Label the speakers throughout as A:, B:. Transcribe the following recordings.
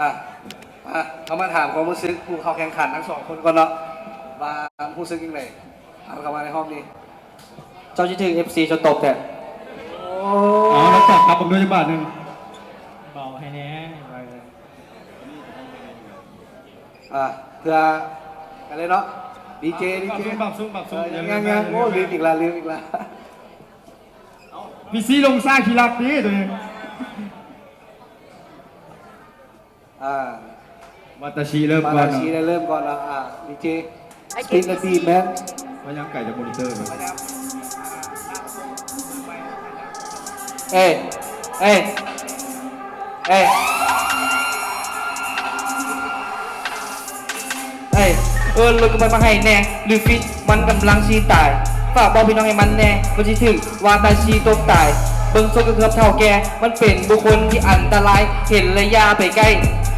A: อ่ะเขามาถามความรู้สึกผู้เข้าแข่งขันทั้งสองคนก่อนเนาะว่าผู้สึกยังไงถามเข้ามาในห้องนี้เจ้าจิถึง FC จนตกแต่
B: อ๋อแล้วจับครับผมด้วยบาทหนึ่ง
C: เบาให้แน่
A: เพื่ออะไรเนาะดีเจ
B: ปรับซุ้ม
A: ยังโอ้ลืมอีกแล้ว
B: พี่ซีลงสร้างคีรักดีตัวนี้วัตชีเริ่มก่อน
A: เริ่มก่อนแล้วดีเจสปินนาทีแมน
B: ว่ายังไก่จะมอนิเตอร์
A: เอ้รถกระบะมาให้แน่หรือฟิตมันกำลังชีตายฝากบอกพี่น้องให้มันแน่มันจะถึงวาตาชีตกตายเบิ่งโซกเกือบเท่าแกมันเป็นบุคคลที่อันตรายเห็นระยะไปใกล้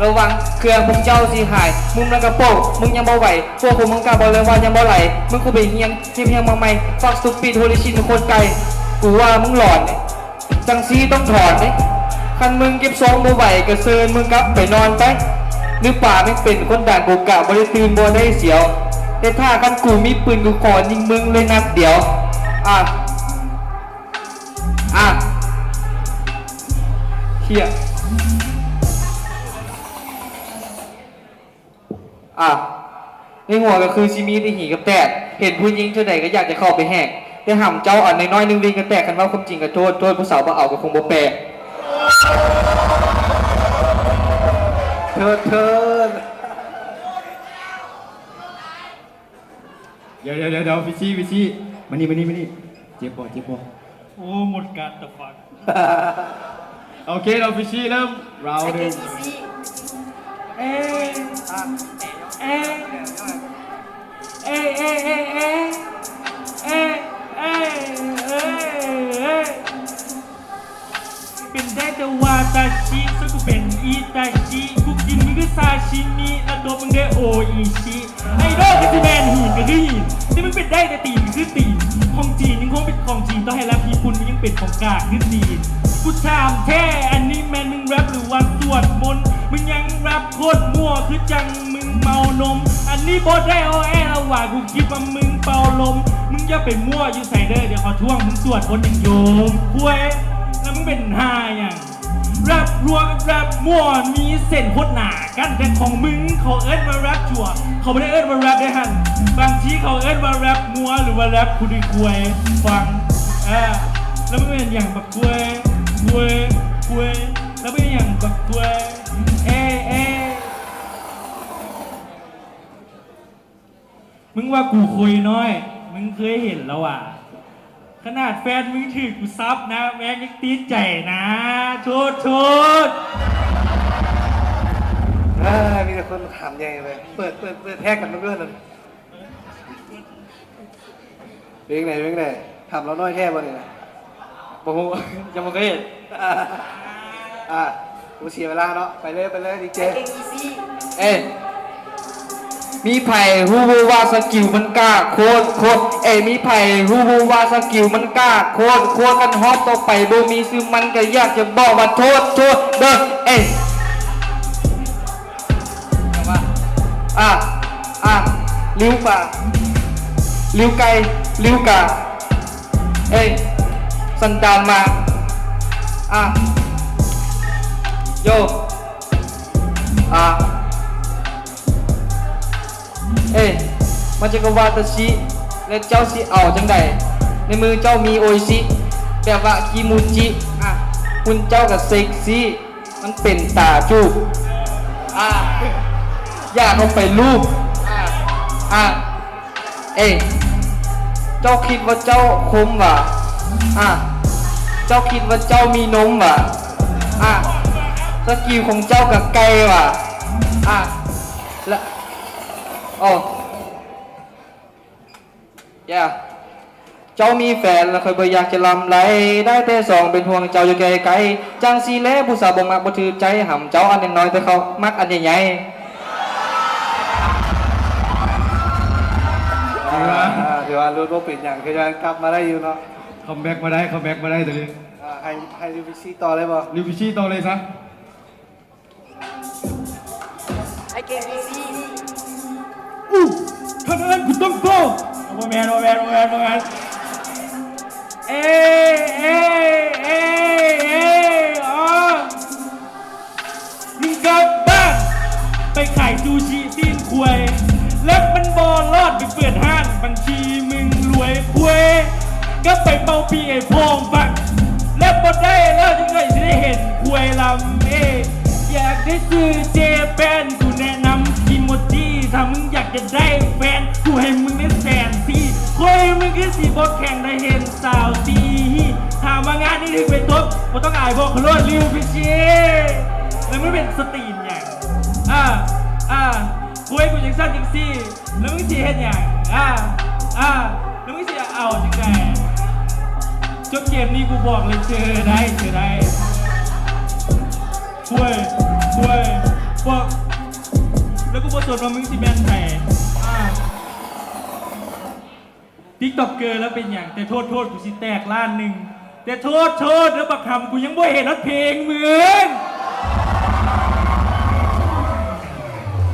A: ระวังเครื่องพวกเจ้าสิหายมึงนั่งกระโปงมึงยังบ่ไหวพวกมึงกล้าบอกเลยว่ายังบ่ไหลมึงกูไปเฮียงเพียงมาใหม่ฟอกสตูปิดโฮลิชินโคตรไกลกูว่ามึงหลอนจังซีต้องถอนคันมึงเก็บซองบ่ไหวกระเซินมึงกลับไปนอนไปหรือป่าไม่เป็นคนด่านกูกะบ่ได้ตื่นบ่ได้เสียวแต่ถ้าคันกูมีปืนกูขอยิงมึงเลยนัดเดียวเฮียในหัวก็คือชิมีที่หีกับแตกเห็นผู้หญิงเท่าไหร่ก็อยากจะเข้าไปแหกแต่ห่ำเจ้าอ่อนน้อยนึงวิ่งกันแตกกันว่าความจริงกับโทษผู้สาวบ่เอาก็คงบ่แปลกเธอ
B: เดี๋ยวพี่ซีมานี่เจ็บบ่
C: โอ้หมดการตะฟัง
B: โอเคเราพี่ซีเริ่มเราเดิน
C: เป็นได้แต่วาตาชิซึ่งกูเป็นอีตาชิกูกินมึงก็ซาชิมิแล้วตัวมึงได้โออิชิไอ้ดอกก็คือแมนหินก็คือหินที่มึงเป็นได้แต่ตีนคือตีนของจีนยังคงเป็นของจีนต้องให้รับญี่ปุ่นมึงยังเป็นของกากคือจีนกูถามแท้อันนี้แมนมึงแรปหรือว่าสวดมนต์มึงยังแรปโคตรมั่วคือจังมึงเมานมอันนี้บอได้เอาแอระหว่างกูคิดว่ามึงเป่าลมมึงอย่าไปมั่วอยู่ใส่เด้อเดี๋ยวขอท่วงมึงสวดคนอย่างโยมคุยแล้วมึงเป็นหาอย่างแรปรวมแรปมั่วมีเส้นโคตรหนากันแต่ของมึงเขาเอิ้นมาแรปจั่วเขาไม่ได้เอิ้นมาแรปได้ฮันบางทีเขาเอิ้นมาแรปมั่วหรือว่าแรปคุยฟังแล้วมึงเป็นอย่างแบบคุยแล้วมึงเป็นอย่างแบบคุยมึงว่ากูคุยน้อยมึงเคยเห็นแล้วอ่ะขนาดแฟนมึงถือกูซับนะแม่งยังตีนใจนะโทษ
A: มีแต่คนถามใหญ่เลยเปิดแท็กกันเพื่อนเลยเรื่องไหนถามเราน้อยแท้บ่เนี่ยโอ้โหยังไม่เคยเห็นกูเสียเวลาเนาะไปเลยดีเจมีไผ่ฮูบูว่าสกิลมันกล้าโคตรมีไผ่ฮูบูว่าสกิลมันกล้าโคตรกันฮอตต่อไปโบมีซื้อมันก็อยากจะบอกว่าโทษเด้อลิ้วป่าลิ้วไก่ลิ้วกาสันดานมาโยมันจะกวาตาชิและเจ้าสิเอาจังใดในมือเจ้ามีโออิชิแบบว่ากิมูจิคุณเจ้ากับเซ็กซี่มันเป็นตาจูบอยากเอาไปรูปเจ้าคิดว่าเจ้าคมว่ะเจ้าคิดว่าเจ้ามีนมว่ะสกิลของเจ้ากับไก่ว่ะและเจ้ามีแฟนแล้วคอยบ่อยากจะลำไรได้แต่สองเป็นห่วงเจ้าอยู่ไกลๆจังสีเล่ผู้สาวบ่มักบ่ถือใจห่ำเจ้าอันน้อยแต่เขามักอันใหญ่เดี๋ยวรู้ว่าเป็นอย่างคือจะกลับมาได้อยู่เนาะ
B: คัมแบ็กมาได้ตัวนี้
A: ให้ลิวพิชี่ต่อเลยป่ะ
B: ลิวพิชี่ต่อเลยซะ
D: ไอ้เก่งพีซี
C: ท่านนั้นกูต้องโกโอแมนเอ้อ๋อมึงกลับบ้านไปขายซูชิตีนควยแล้วมันบอลอดไปเปิดห้างบัญชีมึงรวยควยก็ไปเป่าปีไอ้พองฟังแล้วบดได้แล้วจังไงจะได้เห็นควยลำอยากได้ซื้อเจแปนกูแนะนำกิโมจิถ้ามึงอยากจะได้แฟนกูให้มึงได้100,000ควยมึงคือสีบอแข่งได้เห็นสาวตีถามว่างานนี้ถึงไปทบกูต้องอายบอกขลุ่นริวพิชิแล้วมันเป็นสตรีนอย่างคุยกูจังสั้นจังซี่แล้วมึงสิเฮ็ดหยังแล้วมึงสิเอาจังไงจบเกมนี้กูบอกเลยเจอได้บอกแล้วกูบอกสดว่ามึงสิแมนไทยติ๊กต็อกเกอร์แล้วเป็นอย่างแต่โทษกูสิแตกล้านหนึ่งแต่โทษแล้วบักคำกูยังบ่เห็นรถเพลงมึง